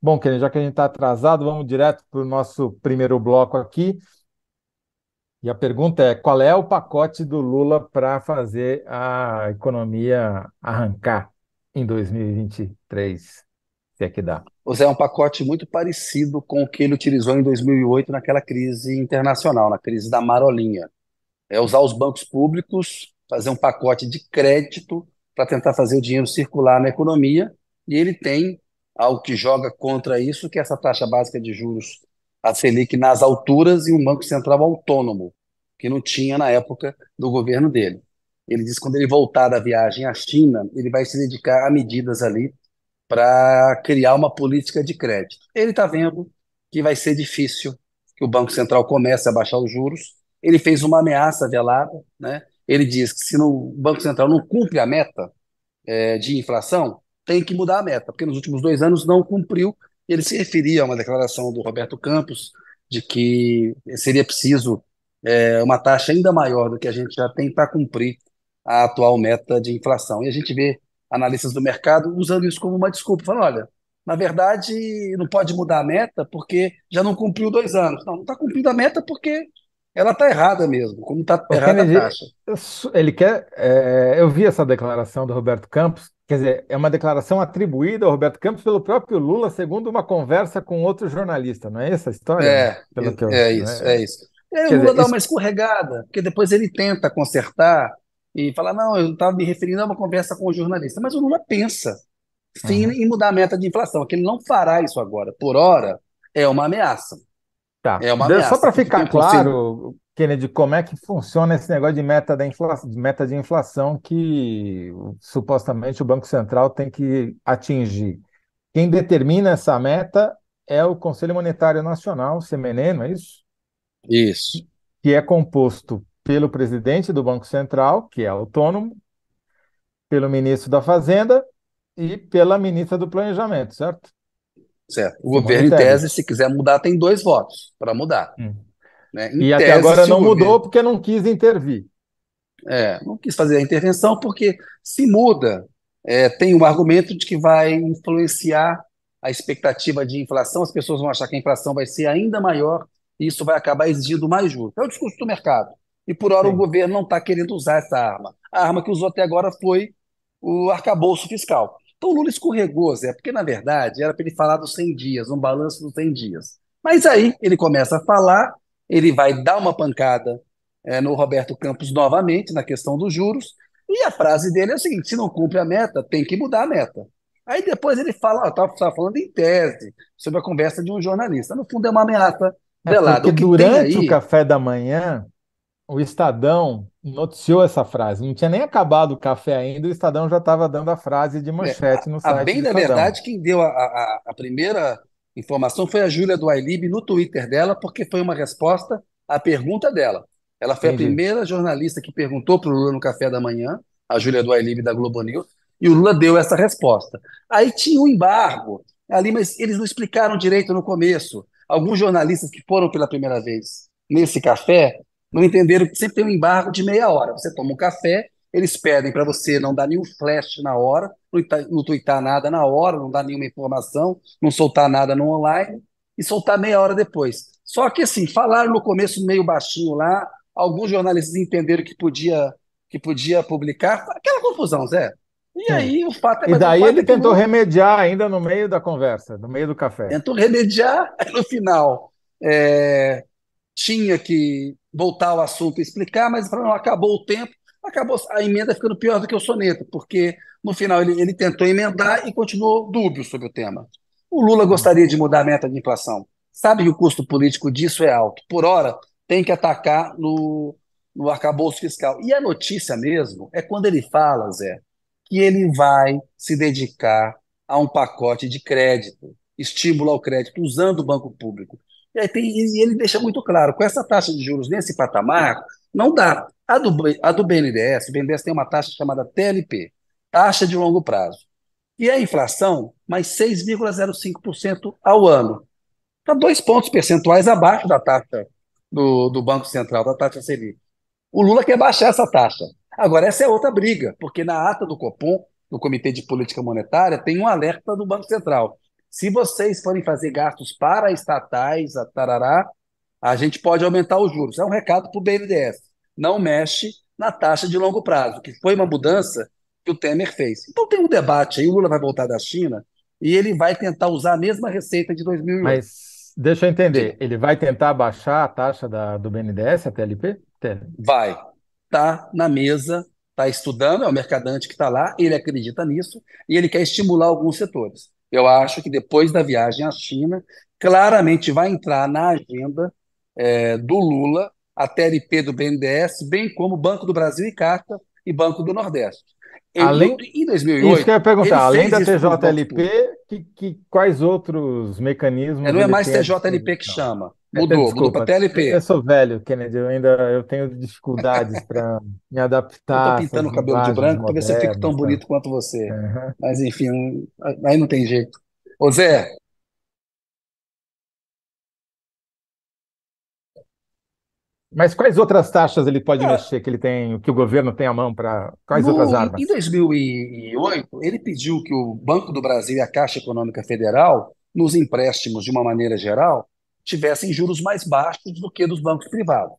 Bom, Kennedy, já que a gente está atrasado, vamos direto para o nosso primeiro bloco aqui. E a pergunta é: qual é o pacote do Lula para fazer a economia arrancar em 2023? Se é que dá. Ou seja, é um pacote muito parecido com o que ele utilizou em 2008 naquela crise internacional, na crise da marolinha. É usar os bancos públicos, fazer um pacote de crédito para tentar fazer o dinheiro circular na economia, e ele tem algo que joga contra isso, que é essa taxa básica de juros, a Selic nas alturas e um Banco Central autônomo, que não tinha na época do governo dele. Ele disse que quando ele voltar da viagem à China, ele vai se dedicar a medidas ali para criar uma política de crédito. Ele está vendo que vai ser difícil que o Banco Central comece a baixar os juros. Ele fez uma ameaça velada, né? Ele diz que se o Banco Central não cumpre a meta de inflação, tem que mudar a meta, porque nos últimos 2 anos não cumpriu. Ele se referia a uma declaração do Roberto Campos de que seria preciso uma taxa ainda maior do que a gente já tem para cumprir a atual meta de inflação. E a gente vê analistas do mercado usando isso como uma desculpa, falando, olha, na verdade não pode mudar a meta porque já não cumpriu 2 anos. Não, não está cumprindo a meta porque ela está errada mesmo, como está O errada a Kennedy, taxa. ele quer. Eu vi essa declaração do Roberto Campos, quer dizer, é uma declaração atribuída ao Roberto Campos pelo próprio Lula, segundo uma conversa com outro jornalista, não é essa a história? Não? É, Pelo que eu. é isso, Né? é isso. E aí o Quer Lula dizer, dá uma escorregada, porque depois ele tenta consertar e fala, não, eu estava me referindo a uma conversa com o jornalista. Mas o Lula pensa, sim, Uhum. em mudar a meta de inflação, que ele não fará isso agora. Por hora, é uma ameaça. Tá. É uma Só ameaça, para porque tem ficar um conselho. claro, Kennedy, como é que funciona esse negócio de meta de inflação que supostamente o Banco Central tem que atingir. Quem determina essa meta é o Conselho Monetário Nacional, o CMN, não é isso? Isso. Que é composto pelo presidente do Banco Central, que é autônomo, pelo ministro da Fazenda e pela ministra do Planejamento, certo? Certo. O Simone governo, em tese, Tebet. se quiser mudar, tem 2 votos para mudar. Hum. Né? Em E até tese, agora se o não governo mudou porque não quis intervir. não quis fazer a intervenção, porque se muda, tem um argumento de que vai influenciar a expectativa de inflação, as pessoas vão achar que a inflação vai ser ainda maior e isso vai acabar exigindo mais juros. É o discurso do mercado. E por hora o Sim. governo não está querendo usar essa arma. A arma que usou até agora foi o arcabouço fiscal. Então o Lula escorregou, Zé, porque na verdade era para ele falar dos 100 dias, um balanço dos 100 dias. Mas aí ele começa a falar, ele vai dar uma pancada no Roberto Campos novamente, na questão dos juros, e a frase dele é a seguinte: se não cumpre a meta, tem que mudar a meta. Aí depois ele fala, estava falando em tese, sobre a conversa de um jornalista. No fundo, é uma ameaça É velada. porque O que tem durante o aí, café da manhã, o Estadão noticiou essa frase. Não tinha nem acabado o café ainda, o Estadão já estava dando a frase de manchete no site bem do da Estadão. verdade, quem deu a primeira informação foi a Júlia do Ailib no Twitter dela, porque foi uma resposta à pergunta dela. Ela foi a Entendi. primeira jornalista que perguntou para o Lula no café da manhã, a Júlia do Ailib da Globo News, e o Lula deu essa resposta. Aí tinha um embargo ali, mas eles não explicaram direito no começo. Alguns jornalistas que foram pela primeira vez nesse café não entenderam que sempre tem um embargo de meia hora. Você toma um café, eles pedem para você não dar nenhum flash na hora, não tuitar nada na hora, não dar nenhuma informação, não soltar nada no online e soltar meia hora depois. Só que assim, falaram no começo meio baixinho lá, alguns jornalistas entenderam que podia publicar, aquela confusão, Zé. E Sim. aí o fato é, E mas o daí fato ele é que o tentou Lula remediar ainda no meio da conversa, no meio do café. tentou remediar, aí no final é, tinha que voltar ao assunto e explicar, mas não, acabou o tempo, acabou a emenda ficando pior do que o soneto, porque no final ele tentou emendar e continuou dúbio sobre o tema. O Lula Hum. gostaria de mudar a meta de inflação. Sabe que o custo político disso é alto. Por hora, tem que atacar no arcabouço fiscal. E a notícia mesmo é quando ele fala, Zé, que ele vai se dedicar a um pacote de crédito, estímulo ao crédito, usando o banco público. E ele deixa muito claro, com essa taxa de juros nesse patamar, não dá. A do BNDES, o BNDES tem uma taxa chamada TLP, taxa de longo prazo. E a inflação, mais 6,05% ao ano. Está 2 pontos percentuais abaixo da taxa do Banco Central, da taxa Selic. O Lula quer baixar essa taxa. Agora, essa é outra briga, porque na ata do Copom, do Comitê de Política Monetária, tem um alerta do Banco Central. se vocês forem fazer gastos paraestatais, a tarará, a gente pode aumentar os juros. É um recado para o BNDES. Não mexe na taxa de longo prazo, que foi uma mudança que o Temer fez. Então tem um debate aí, o Lula vai voltar da China e ele vai tentar usar a mesma receita de 2008. Mas deixa eu entender, Diga. ele vai tentar baixar a taxa do BNDES, a TLP? Vai. Está na mesa, está estudando, é o mercadante que está lá, ele acredita nisso e ele quer estimular alguns setores. Eu acho que depois da viagem à China, claramente vai entrar na agenda do Lula a TLP do BNDES, bem como Banco do Brasil e Caixa e Banco do Nordeste. Além, Em isso que eu ia 2008, ele perguntar, além fez da isso para os bancos TJLP, públicos. quais outros mecanismos Não é ele mais tem à TJLP que disposição? chama, mudou para Desculpa, eu TLP. sou velho, Kennedy, eu tenho dificuldades para me Eu estou adaptar a pintando essas o cabelo de linguagens branco para ver se eu fico tão modernas, tá? bonito quanto você. Uhum. Mas, enfim, aí não tem jeito. Ô Zé, Mas quais outras taxas ele pode ah, mexer que ele tem, que o governo tem à mão para quais outras no, em armas? 2008, ele pediu que o Banco do Brasil e a Caixa Econômica Federal, nos empréstimos de uma maneira geral, tivessem juros mais baixos do que dos bancos privados,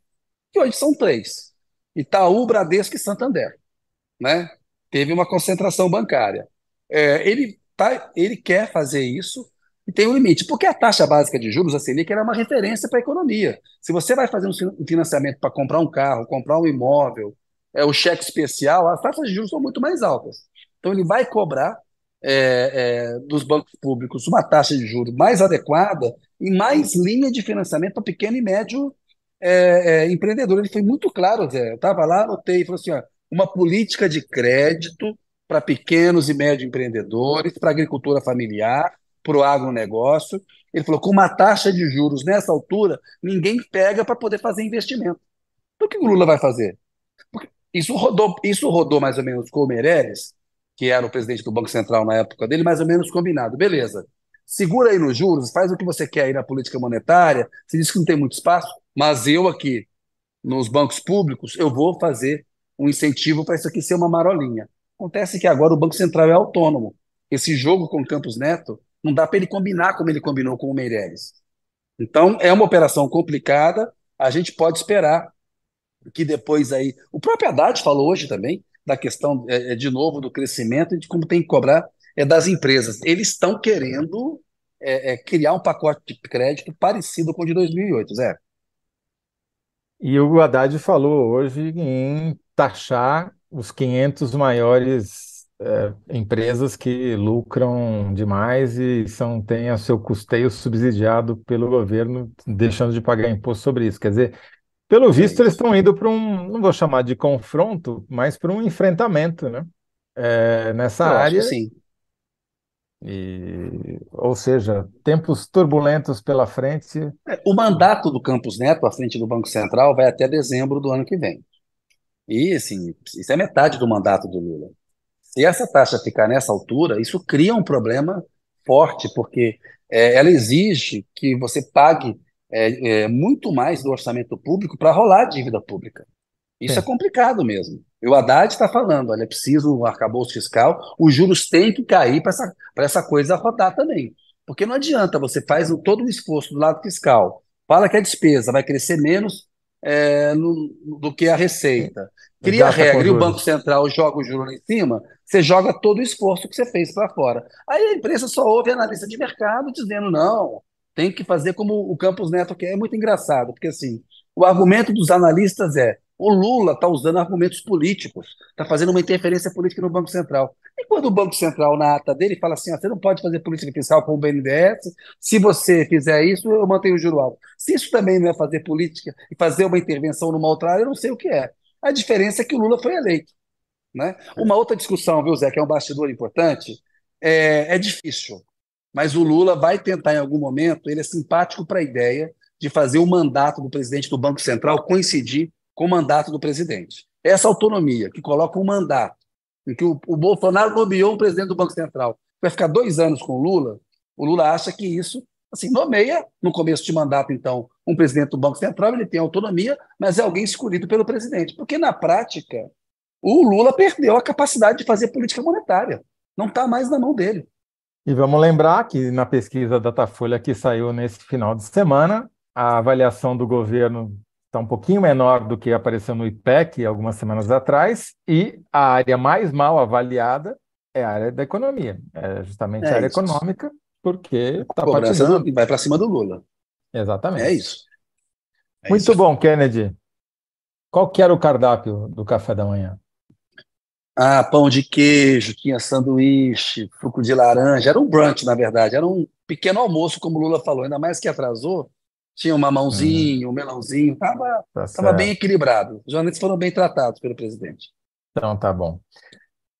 que hoje são três: Itaú, Bradesco e Santander, né? Teve uma concentração bancária. Ele quer fazer isso e tem um limite, porque a taxa básica de juros, a Selic, era uma referência para a economia. Se você vai fazer um financiamento para comprar um carro, comprar um imóvel, o cheque especial, as taxas de juros são muito mais altas. Então, ele vai cobrar dos bancos públicos uma taxa de juros mais adequada e mais linha de financiamento para pequeno e médio empreendedor. Ele foi muito claro, Zé. Eu estava lá, anotei, falou assim: ó, uma política de crédito para pequenos e médios empreendedores, para a agricultura familiar, para o agronegócio. Ele falou: com uma taxa de juros nessa altura, ninguém pega para poder fazer investimento. Então, o que o Lula vai fazer? Porque isso rodou mais ou menos com o Meirelles, que era o presidente do Banco Central na época dele, mais ou menos combinado. Beleza. Segura aí nos juros, faz o que você quer aí na política monetária. Você disse que não tem muito espaço, mas eu aqui nos bancos públicos, eu vou fazer um incentivo para isso aqui ser uma marolinha. Acontece que agora o Banco Central é autônomo. Esse jogo com o Campos Neto não dá para ele combinar como ele combinou com o Meirelles. Então, é uma operação complicada. A gente pode esperar que depois aí. O próprio Haddad falou hoje também da questão, de novo, do crescimento e de como tem que cobrar das empresas. Eles estão querendo criar um pacote de crédito parecido com o de 2008, Zé. E o Haddad falou hoje em taxar os 500 maiores empresas que lucram demais e têm o seu custeio subsidiado pelo governo, deixando de pagar imposto sobre isso. Quer dizer, pelo É visto, eles isso. estão indo para não vou chamar de confronto, mas para um enfrentamento, né? Nessa Eu acho que área, sim. ou seja, tempos turbulentos pela frente. O mandato do Campos Neto à frente do Banco Central vai até dezembro do ano que vem. E, assim, isso é metade do mandato do Lula. Se essa taxa ficar nessa altura, isso cria um problema forte, porque ela exige que você pague muito mais do orçamento público para rolar a dívida pública. Isso é Sim. complicado mesmo. E o Haddad está falando: olha, é preciso um arcabouço fiscal, os juros têm que cair para essa coisa rodar também. Porque não adianta, você faz todo um esforço do lado fiscal, fala que a despesa vai crescer menos do que a receita, cria a Gasta com regra e o Banco juros. Central joga o juro lá em cima, você joga todo o esforço que você fez para fora. Aí a imprensa só ouve analista de mercado dizendo: não, tem que fazer como o Campos Neto quer. É muito engraçado, porque assim, o argumento dos analistas é: o Lula está usando argumentos políticos, está fazendo uma interferência política no Banco Central. E quando o Banco Central, na ata dele, fala assim: ó, você não pode fazer política fiscal com o BNDES, se você fizer isso, eu mantenho o juro alto. Se isso também não é fazer política e fazer uma intervenção numa outra área, eu não sei o que é. A diferença é que o Lula foi eleito, né? Uma outra discussão, viu, Zé, que é um bastidor importante, é difícil, mas o Lula vai tentar em algum momento, ele é simpático para a ideia de fazer o mandato do presidente do Banco Central coincidir com o mandato do presidente. Essa autonomia que coloca um mandato, em que o Bolsonaro nomeou um presidente do Banco Central, vai ficar 2 anos com o Lula acha que isso, assim, nomeia no começo de mandato, então, um presidente do Banco Central, ele tem autonomia, mas é alguém escolhido pelo presidente, porque na prática o Lula perdeu a capacidade de fazer política monetária. Não está mais na mão dele. E vamos lembrar que na pesquisa Datafolha que saiu nesse final de semana, a avaliação do governo está um pouquinho menor do que apareceu no IPEC algumas semanas atrás, e a área mais mal avaliada é a área da economia, é justamente a É área isso. econômica, porque A está cobrança patinando. vai para cima do Lula. É Exatamente. isso. É isso Muito aí. bom, Kennedy. Qual que era o cardápio do café da manhã? Ah, pão de queijo, tinha sanduíche, suco de laranja. Era um brunch, na verdade. Era um pequeno almoço, como o Lula falou. Ainda mais que atrasou. Tinha um Uhum, mamãozinho, um melãozinho. tá Tava bem certo. equilibrado. Os jornalistas foram bem tratados pelo presidente. Então tá bom.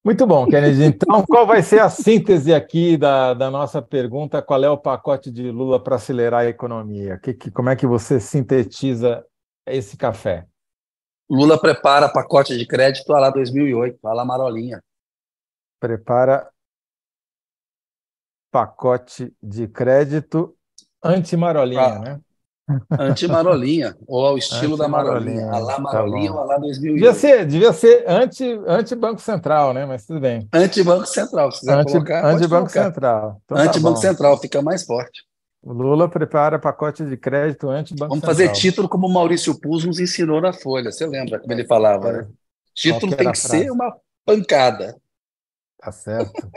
Muito bom, Kennedy. Então, qual vai ser a síntese aqui da nossa pergunta? Qual é o pacote de Lula para acelerar a economia? Como é que você sintetiza esse café? Lula prepara pacote de crédito à lá 2008, à lá Marolinha. Prepara pacote de crédito anti-marolinha, Pra né? anti-Marolinha, ou ao estilo da Marolinha. À Anti-marolinha, lá tá Marolinha ou bom. à lá Devia 2008. ser, devia ser anti-Banco Central, né? Mas tudo bem. Anti-Banco Central, se quiser colocar, pode Anti-Banco colocar. Central. Então tá Anti-Banco bom. Central, fica mais forte. O Lula prepara pacote de crédito anti-Banco Vamos fazer Central. título como o Maurício Puz nos ensinou na Folha. Você lembra como ele falava, né? Qual Título que tem era a que ser frase? uma pancada. Tá certo.